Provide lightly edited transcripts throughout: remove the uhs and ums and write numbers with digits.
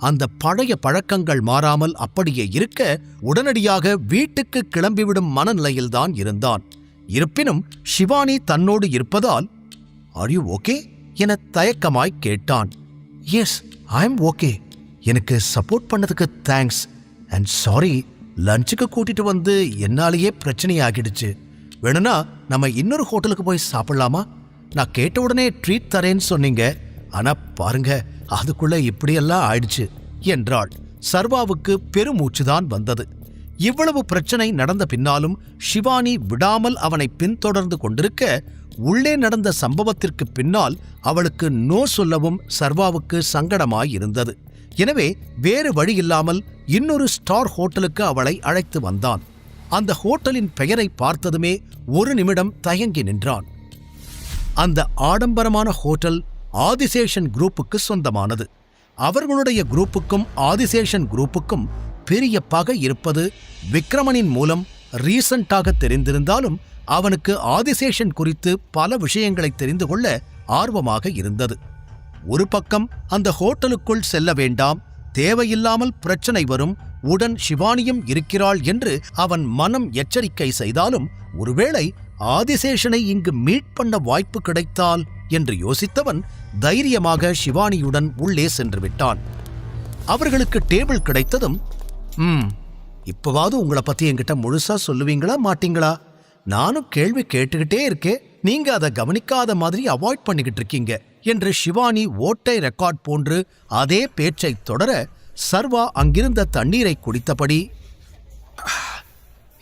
அந்த பழைய பழக்கங்கள் மாறாமல் அப்படியே இருக்க உடனடியாக வீட்டுக்கு கிளம்பிவிடும் மனநிலையில்தான் இருந்தான். இருப்பினும் ஷிவானி தன்னோடு இருப்பதால் "ஆர் யூ ஓகே?" என தயக்கமாய் கேட்டான். "Yes, I am okay. எனக்கு சப்போர்ட் பண்ணதுக்கு தேங்க்ஸ். அண்ட் சாரி, லஞ்சுக்கு கூட்டிட்டு வந்து என்னாலேயே பிரச்சனையாகிடுச்சு. வேணும்னா நம்ம இன்னொரு ஹோட்டலுக்கு போய் சாப்பிடலாமா? நான் கேட்ட உடனே ட்ரீட் தரேன்னு சொன்னீங்க. ஆனா பாருங்க, அதுக்குள்ள இப்படியெல்லாம் ஆயிடுச்சு" என்றாள். சர்வாவுக்கு பெருமூச்சுதான் வந்தது. இவ்வளவு பிரச்சனை நடந்த பின்னாலும் ஷிவானி விடாமல் அவனை பின்தொடர்ந்து கொண்டிருக்க, உள்ளே நடந்த சம்பவத்திற்கு பின்னால் அவளுக்கு நோ சொல்லவும் சர்வாவுக்கு சங்கடமாயிருந்தது. எனவே வேறு வழியில்லாமல் இன்னொரு ஸ்டார் ஹோட்டலுக்கு அவளை அழைத்து வந்தான். அந்த ஹோட்டலின் பெயரை பார்த்ததுமே ஒரு நிமிடம் தயங்கி நின்றான். அந்த ஆடம்பரமான ஹோட்டல் ஆதிசேஷன் குரூப்புக்கு சொந்தமானது. அவர்களுடைய குரூப்புக்கும் ஆதிசேஷன் குரூப்புக்கும் பெரிய பகை இருப்பது விக்ரமனின் மூலம் ரீசண்டாக தெரிந்திருந்தாலும் அவனுக்கு ஆதிசேஷன் குறித்து பல விஷயங்களை தெரிந்து கொள்ள ஆர்வமாக இருந்தது. ஒரு பக்கம் அந்த ஹோட்டலுக்குள் செல்ல வேண்டாம், தேவையில்லாமல் பிரச்சனை வரும், உடன் ஷிவானியும் இருக்கிறாள் என்று அவன் மனம் எச்சரிக்கை செய்தாலும், ஒருவேளை ஆதிசேஷனை இங்கு மீட் பண்ண வாய்ப்பு கிடைத்தால் என்று யோசித்தவன் தைரியமாக ஷிவானியுடன் உள்ளே சென்று விட்டான். அவர்களுக்கு டேபிள் கிடைத்ததும், இப்பவாவது உங்களை பத்தி என்கிட்ட முழுசா சொல்லுவீங்களா மாட்டீங்களா? நானும் கேள்வி கேட்டுக்கிட்டே இருக்கேன், நீங்க அதை கவனிக்காத மாதிரி அவாய்ட் பண்ணிக்கிட்டு இருக்கீங்க என்று ஷிவானி ஓட்டை ரெக்கார்ட் போன்று அதே பேச்சை தொடர, சர்வா அங்கிருந்த தண்ணீரை குடித்தபடி,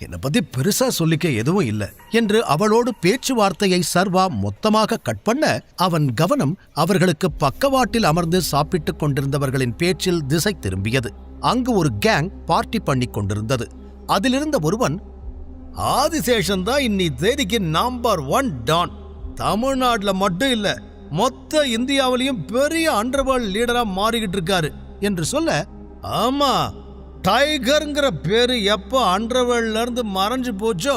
என்னை பத்தி பெருசா சொல்லிக்க எதுவும் இல்லை என்று அவளோடு பேச்சுவார்த்தையை சர்வா மொத்தமாக கட் பண்ண, அவன் கவனம் அவர்களுக்கு பக்கவாட்டில் அமர்ந்து சாப்பிட்டுக் கொண்டிருந்தவர்களின் பேச்சில் திசை திரும்பியது. அங்கு ஒரு கேங் பார்ட்டி பண்ணி கொண்டிருந்தது. அதிலிருந்த ஒருவன், "ஆதிசேஷன் தான் இன்னி தேதிக்கு நம்பர் 1 டான். தமிழ்நாட்டில் மட்டும் இல்ல, மொத்த இந்தியாவிலையும் பெரிய அண்டர்வேர்ல்ட் லீடரா மாறிக்கிட்டு இருக்காரு" என்று சொல்ல, "ஆமா, டைகர்ங்கிற பேரு எப்போ அண்டர்வேர்ல்ட்ல இருந்து மறைஞ்சு போச்சோ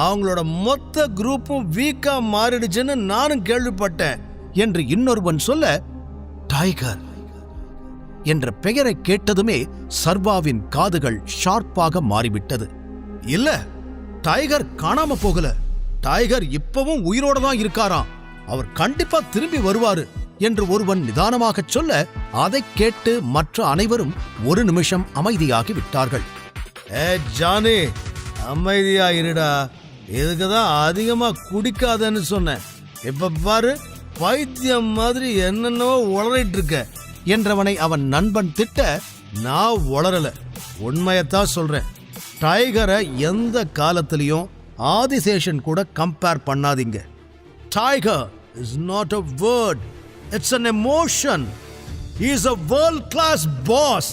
அவங்களோட மொத்த குரூப்பும் வீக்கா மாறிடுச்சுன்னு நானும் கேள்விப்பட்டேன்" என்று இன்னொருவன் சொல்ல, டைகர் என்ற பெயரை கேட்டதுமே சர்வாவின் காதுகள் ஷார்ப்பாக மாறிவிட்டது. "இல்ல, டைகர் காணாம போகல. டைகர் இப்பவும் உயிரோட தான் இருக்காராம். அவர் கண்டிப்பா திரும்பி வருவாரு" என்று ஒருவன் நிதானமாக சொல்ல, அதை கேட்டு மற்ற அனைவரும் ஒரு நிமிஷம் அமைதியாகி விட்டார்கள். ஜானி, அமைதியா இருடா, இதுக்குதான் அதிகமா குடிக்காதன்னு சொன்னேன். இப்ப பாரு, பைத்தியம் மாதிரி என்னென்னவோ உளறிட்டு இருக்க என்றவனை அவன் நண்பன் திட்ட, "நான் உளறல, உண்மையத்தான் சொல்றேன். டைகரை எந்த காலத்திலையும் ஆதிசேஷன் கூட கம்பேர் பண்ணாதீங்க. Tiger is not a word, it's an emotion. He is a world class boss."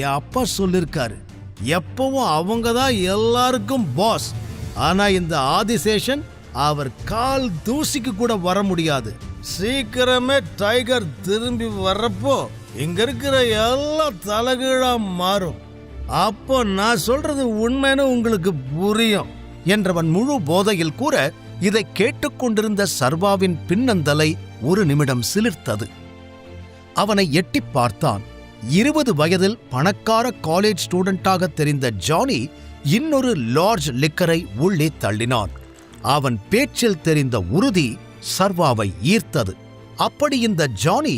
என் அப்பா சொல்லிருக்காரு, எப்பவும் அவங்க தான் எல்லாருக்கும் பாஸ். ஆனா இந்த ஆதிசேஷன் அவர் கால் தூசிக்கு கூட வர முடியாது. சீக்கிரமே டைகர் திரும்பி வர்றப்போ இங்க இருக்கிற எல்லாம் தலைகீழா மாறும். அப்போ நான் சொல்றது உண்மைன்னு உங்களுக்கு புரியும் என்றவன் முழு போதையில் கூற, இதை கேட்டுக்கொண்டிருந்த சர்வாவின் பின்னந்தலை ஒரு நிமிடம் சிலிர்த்தது. அவனை எட்டி பார்த்தான். 20 வயதில் பணக்கார காலேஜ் ஸ்டூடெண்டாக தெரிந்த ஜானி இன்னொரு லார்ஜ் லிக்கரை உள்ளே தள்ளினான். அவன் பேச்சில் தெரிந்த உறுதி சர்வாவை ஈர்த்தது. அப்படி இந்த ஜானி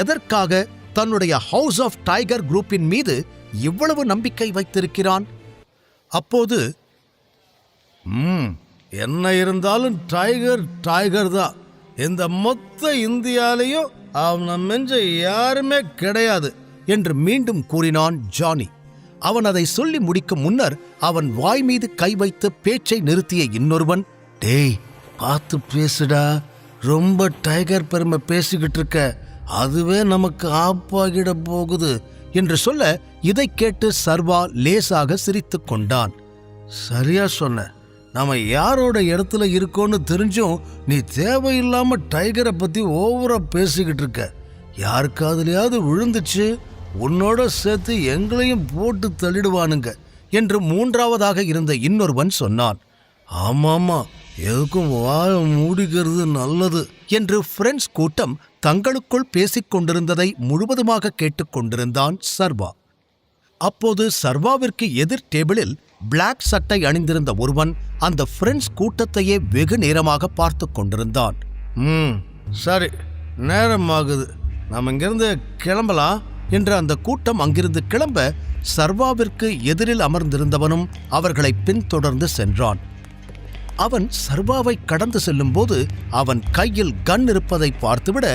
எதற்காக தன்னுடைய ஹவுஸ் ஆஃப் டைகர் குரூப்பின் மீது இவ்வளவு நம்பிக்கை வைத்திருக்கிறான்? அப்போது, என்ன இருந்தாலும் டைகர் டைகர் தான். இந்த மொத்த இந்தியாலையும் அவனை மிஞ்ச யாருமே கிடையாது என்று மீண்டும் கூறினான் ஜானி. அவன் அதை சொல்லி முடிக்கும் முன்னர் அவன் வாய் மீது கை வைத்து பேச்சை நிறுத்திய இன்னொருவன், "டேய், பார்த்து பேசுடா, ரொம்ப டைகர் பெருமை பேசிக்கிட்டு இருக்க, அதுவே நமக்கு ஆப்பாகிட போகுது" என்று சொல்ல, இதை கேட்டு சர்வா லேசாக சிரித்து கொண்டான். "சரியா சொன்ன, நாம யாரோட இடத்துல இருக்கோன்னு தெரிஞ்சும் நீ தேவையில்லாம டைகரை பத்தி ஓவரா பேசிக்கிட்டு இருக்க. யாருக்காதுலயாவது விழுந்துச்சு, உன்னோட சேர்த்து எங்களையும் போட்டு தள்ளிடுவானுங்க" என்று மூன்றாவதாக இருந்த இன்னொருவன் சொன்னான். "ஆமாமா, எதுக்கும் வாய மூடிக்கிறது நல்லது" என்று ஃப்ரெண்ட்ஸ் கூட்டம் தங்களுக்குள் பேசிக் கொண்டிருந்ததை முழுவதுமாக கேட்டுக்கொண்டிருந்தான் சர்வா. அப்போது சர்வாவிற்கு எதிர் டேபிளில் பிளாக் சட்டை அணிந்திருந்த ஒருவன் அந்த ஃப்ரெண்ட்ஸ் கூட்டத்தையே வெகு நேரமாக பார்த்து கொண்டிருந்தான். சரி, நேரமாகுது, நாம் இங்கிருந்து கிளம்பலாம் என்று அந்த கூட்டம் அங்கிருந்து கிளம்ப சர்வாவிற்கு எதிரில் அமர்ந்திருந்தவனும் அவர்களை பின்தொடர்ந்து சென்றான். அவன் சர்வாவை கடந்து செல்லும்போது அவன் கையில் கன் இருப்பதை பார்த்துவிட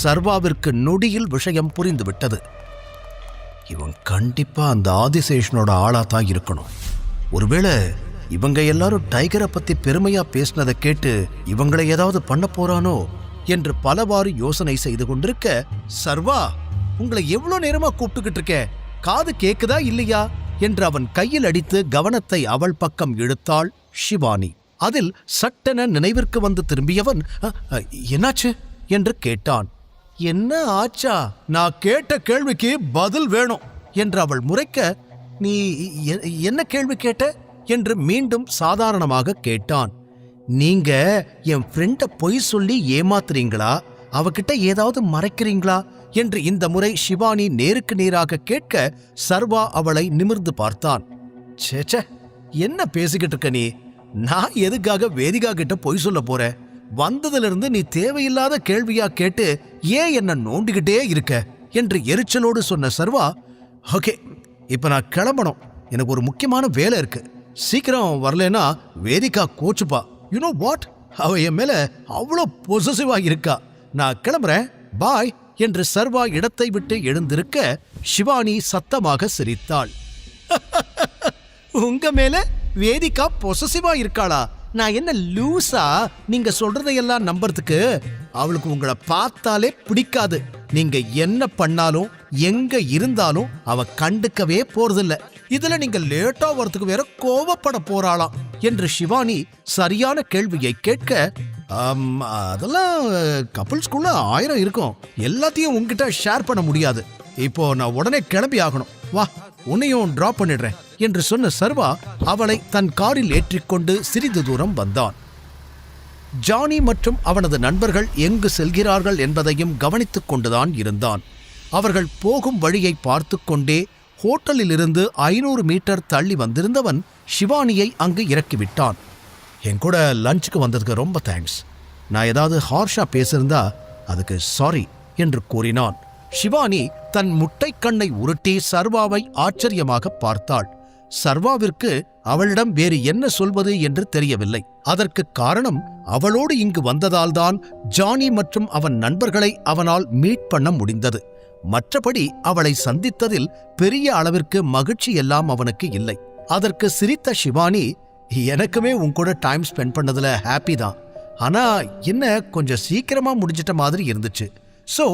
சர்வாவிற்கு நொடியில் விஷயம் புரிந்துவிட்டது. இவன் கண்டிப்பா அந்த ஆதிசேஷனோட ஆளாத்தான் இருக்கணும். ஒருவேளை இவங்க எல்லாரும் டைகரை பத்தி பெருமையா பேசினதை கேட்டு இவங்களை ஏதாவது பண்ண போறானோ என்று பலவாறு யோசனை செய்து கொண்டிருக்க, சர்வா, உங்களை எவ்வளவு நேரமா கூப்பிட்டுக்கிட்டு இருக்க, காது கேக்குதா இல்லையா என்று அவன் கையில் அடித்து கவனத்தை அவள் பக்கம் இழுத்தாள் ஷிவானி. அதில் சட்டென நினைவிற்கு வந்து திரும்பியவன், என்னாச்சு என்று கேட்டான். என்ன ஆச்சா? நான் கேட்ட கேள்விக்கு பதில் வேணும் என்று அவள் முறைக்க, நீ என்ன கேள்வி கேட்ட என்று மீண்டும் சாதாரணமாக கேட்டான். நீங்க என் ஃப்ரெண்ட பொய் சொல்லி ஏமாத்துறீங்களா, அவகிட்ட ஏதாவது மறைக்கிறீங்களா என்று இந்த முறை ஷிவானி நேருக்கு நேராக கேட்க சர்வா அவளை நிமிர்ந்து பார்த்தான். சேச்சே, என்ன பேசிக்கிட்டு இருக்க நீ? நான் எதுக்காக வேதிகா கிட்ட பொய் சொல்ல போறேன்? வந்ததிலிருந்து நீ தேவையில்லாத கேள்வியா கேட்டு ஏன் என்ன நோண்டிக்கிட்டே இருக்க என்று எரிச்சலோடு சொன்ன சர்வா, ஓகே, இப்ப நான் கிளம்பணும், எனக்கு ஒரு முக்கியமான வேலை இருக்கு, சீக்கிரம் வரலனா வேதிகா கோச்சுப்பா. யூ நோ வாட், அவ என் மேல அவ்வளோ பொசசிவா இருக்கா, நான் கிளம்புறேன், பாய் என்று சர்வா இடத்தை விட்டு எழுந்திருக்க ஷிவானி சத்தமாக சிரித்தாள். உங்க மேல வேதிகா பொசசிவா இருக்காளா? நான் என்ன லூசா நீங்க சொல்றதையெல்லாம் நம்புறதுக்கு? அவளுக்கு உங்களை பார்த்தாலே பிடிக்காது. நீங்க என்ன பண்ணாலும் எங்க இருந்தாலும் அவ கண்டுக்கவே போறதில்ல. இதுல நீங்க லேட்டா வரதுக்கு வேற கோவப்பட போறாளாம் என்று ஷிவானி சரியான கேள்வியை கேட்க, அதெல்லாம் கப்புள்ஸ்குள்ள 1000 இருக்கும், எல்லாத்தையும் உங்ககிட்ட ஷேர் பண்ண முடியாது, இப்போ நான் உடனே கிளம்பி ஆகணும், வா உன்னையும் டிராப் பண்ணிடுறேன் என்று சொன்ன சர்வா அவளை தன் காரில் ஏற்றிக்கொண்டு சிறிது தூரம் வந்தான். ஜானி மற்றும் அவனது நண்பர்கள் எங்கு செல்கிறார்கள் என்பதையும் கவனித்துக் கொண்டுதான் இருந்தான். அவர்கள் போகும் வழியை பார்த்து கொண்டே ஹோட்டலில் இருந்து 500 மீட்டர் தள்ளி வந்திருந்தவன் ஷிவானியை அங்கு இறக்கிவிட்டான். என் கூட லஞ்சுக்கு வந்ததுக்கு ரொம்ப தேங்க்ஸ், நான் ஏதாவது ஹார்ஷா பேசியிருந்தா அதுக்கு சாரி என்று கூறினான். ஷிவானி தன் முட்டை கண்ணை உருட்டி சர்வாவை ஆச்சரியமாக பார்த்தாள். சர்வாவிற்கு அவளிடம் வேறு என்ன சொல்வது என்று தெரியவில்லை. அதற்கு காரணம் அவளோடு இங்கு வந்ததால்தான் ஜானி மற்றும் அவன் நண்பர்களை அவனால் மீட் பண்ண முடிந்தது. மற்றபடி அவளை சந்தித்ததில் பெரிய அளவிற்கு மகிழ்ச்சி எல்லாம் அவனுக்கு இல்லை. அதற்கு சிரித்த ஷிவானி, எனக்குமே உன் கூட டைம் ஸ்பெண்ட் பண்ணதுல ஹாப்பி தான், ஆனா என்ன கொஞ்சம் சீக்கிரமா முடிஞ்சிட்ட மாதிரி இருந்துச்சு, சோ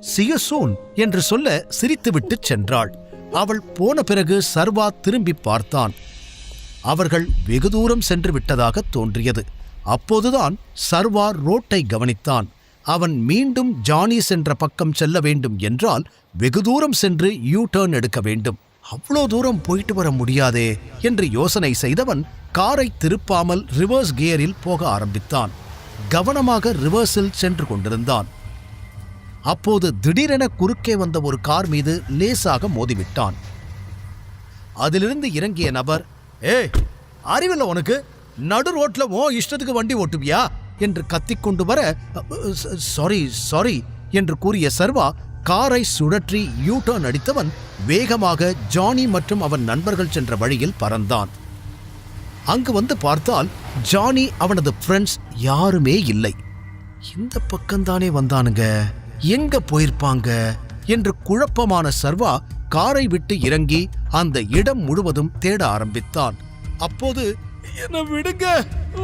see you soon என்று சொல்ல சிரித்துவிட்டு சென்றாள். அவள் போன பிறகு சர்வா திரும்பி பார்த்தான். அவர்கள் வெகு தூரம் சென்று விட்டதாக தோன்றியது. அப்போதுதான் சர்வா ரோட்டை கவனித்தான். அவன் மீண்டும் ஜானி சென்ற பக்கம் செல்ல வேண்டும் என்றால் வெகு தூரம் சென்று யூ டர்ன் எடுக்க வேண்டும். அவ்வளோ தூரம் போயிட்டு வர முடியாதே என்று யோசனை செய்தவன் காரை திருப்பாமல் ரிவர்ஸ் கியரில் போக ஆரம்பித்தான். கவனமாக ரிவர்ஸில் சென்று கொண்டிருந்தான். அப்போது திடீரென குறுக்கே வந்த ஒரு கார் மீது லேசாக மோதிவிட்டான். அதிலிருந்து இறங்கிய நபர், ஏய், அறிவில்ல உனக்கு, நடு ரோட்ல இஷ்டத்துக்கு வண்டி ஓட்டுவியா என்று கத்திக்கொண்டு வர, சாரி சாரி என்று கூறிய சர்வா காரை சுழற்றி யூ டர்ன் அடித்தவன் வேகமாக ஜானி மற்றும் அவன் நண்பர்கள் சென்ற வழியில் பறந்தான். அங்கு வந்து பார்த்தால் ஜானி அவனது ஃப்ரெண்ட்ஸ் யாருமே இல்லை. இந்த பக்கம்தானே வந்தானுங்க, எங்க போயிருப்பாங்க என்று குழப்பமான சர்வா காரை விட்டு இறங்கி அந்த இடம் முழுவதும் தேட ஆரம்பித்தான். அப்போது, என்ன விடுங்க,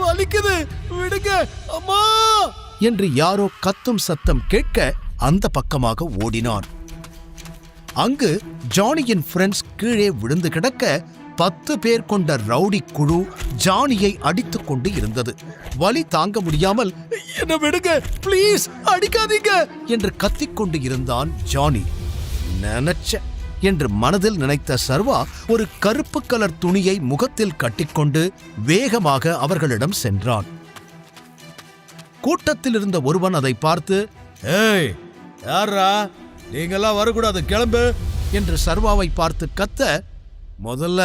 வலிக்குது, விடுங்க அம்மா என்று யாரோ கத்தும் சத்தம் கேட்க அந்த பக்கமாக ஓடினான். அங்கு ஜானியின் ஃப்ரெண்ட்ஸ் கீழே விழுந்து கிடக்க 10 பேர் கொண்ட ரவுடி குழு ஜானியை அடித்துக் கொண்டு இருந்தது. வலி தாங்க முடியாமல், என்ன விடுங்க ப்ளீஸ், அடிக்காதீங்க என்று கத்திக்கொண்டு இருந்தான் ஜானி. நினைச்ச என்று மனதில் நினைத்த சர்வா ஒரு கருப்பு கலர் துணியை முகத்தில் கட்டிக்கொண்டு வேகமாக அவர்களிடம் சென்றான். கூட்டத்தில் இருந்த ஒருவன் அதை பார்த்து, ஏய் யாரா, நீங்கெல்லாம் வரக்கூடாது, கிளம்பு என்று சர்வாவை பார்த்து கத்த, முதல்ல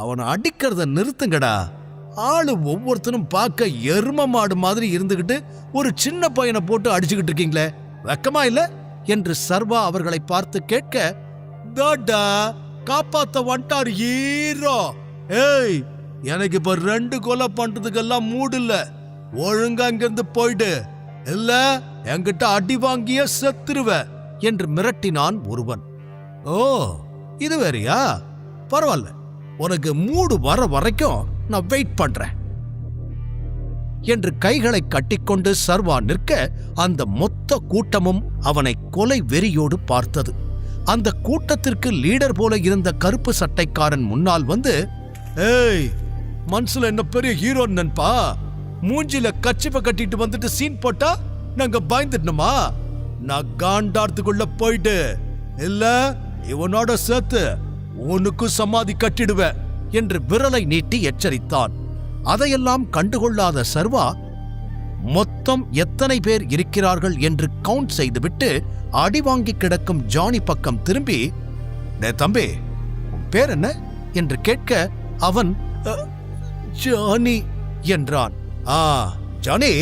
அவனை அடிக்கிறத நிறுத்துங்கடா. ஆளு ஒவ்வொருத்தனும் பார்க்க எரும மாடு மாதிரி இருந்துகிட்டு ஒரு சின்ன பையனை போட்டு அடிச்சுக்கிட்டு இருக்கீங்களே, வெக்கமா இல்ல என்று சர்வா அவர்களை பார்த்து கேட்க, தாடா காப்பாத்த வந்துட்டார் ஹீரோ. ஏய், எனக்கு இப்ப 2 கொலை பண்றதுக்கெல்லாம் மூடு இல்ல, ஒழுங்கா இங்கிருந்து போயிடு, இல்ல என்கிட்ட அடி வாங்கிய செத்துருவ என்று மிரட்டினான் ஒருவன். ஓ, இது வேறையா, பரவாயில்ல, உனக்கு மூடு வர வரைக்கும் நான் வெயிட் பண்றேன் என்று கைகளை கட்டிக்கொண்டு சர்வா நிற்க அந்த மொத்த கூட்டமும் அவனை கொலை வெறியோடு பார்த்தது. அந்த கூட்டத்திற்கு லீடர் போல இருந்த கருப்பு சட்டைக்காரன் முன்னால் வந்து, ஏய், மனசுல என்ன பெரிய ஹீரோ நண்பா, மூஞ்சில கச்சிப்ப கட்டிட்டு வந்துட்டு சீன் போட்டா நாங்க பயந்துடணுமா? நான் காண்டார்த்துக்குள்ள போயிட்டு இல்ல இவனோட சேர்த்து உனக்கு சமாதி கட்டிடுவேன் என்று விரலை நீட்டி எச்சரித்தான். அதையெல்லாம் கண்டுகொள்ளாத சர்வா மொத்தம் எத்தனை பேர் இருக்கிறார்கள் என்று கவுண்ட் செய்துவிட்டு அடி வாங்கி கிடக்கும் ஜானி பக்கம் திரும்பி, டே தம்பி, உன் பேர் என்ன என்று கேட்க அவன் ஜானி என்றான். ஜானி,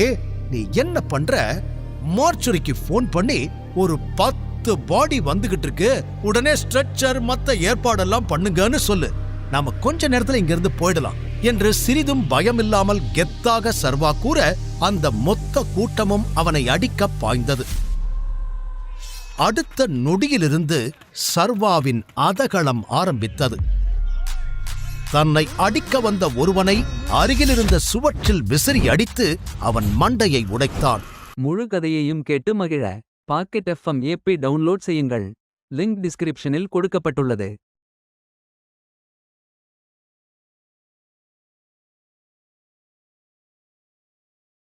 நீ என்ன பண்ற? மார்ச்சுரிக்கு போன் பண்ணி ஒரு 10 பாடி வந்துகிட்டு இருக்கு, உடனே ஸ்ட்ரெச்சர் மத்த ஏற்பாடெல்லாம் பண்ணுங்கன்னு சொல்லு, நாம கொஞ்ச நேரத்துல இங்க இருந்து போயிடலாம் என்று சிறிதும் பயமில்லாமல் கெத்தாக சர்வா கூற அந்த மொத்த கூட்டமும் அவனை அடிக்க பாய்ந்தது. அடுத்த நொடியிலிருந்து சர்வாவின் அதகளம் ஆரம்பித்தது. தன்னை அடிக்க வந்த ஒருவனை அருகிலிருந்த சுவற்றில் விசிறி அடித்து அவன் மண்டையை உடைத்தான். முழு கதையையும் கேட்டு மகிழ பாக்கெட் FM ஆப்பை டவுன்லோட் செய்யுங்கள். லிங்க் டிஸ்கிரிப்ஷனில் கொடுக்கப்பட்டுள்ளது.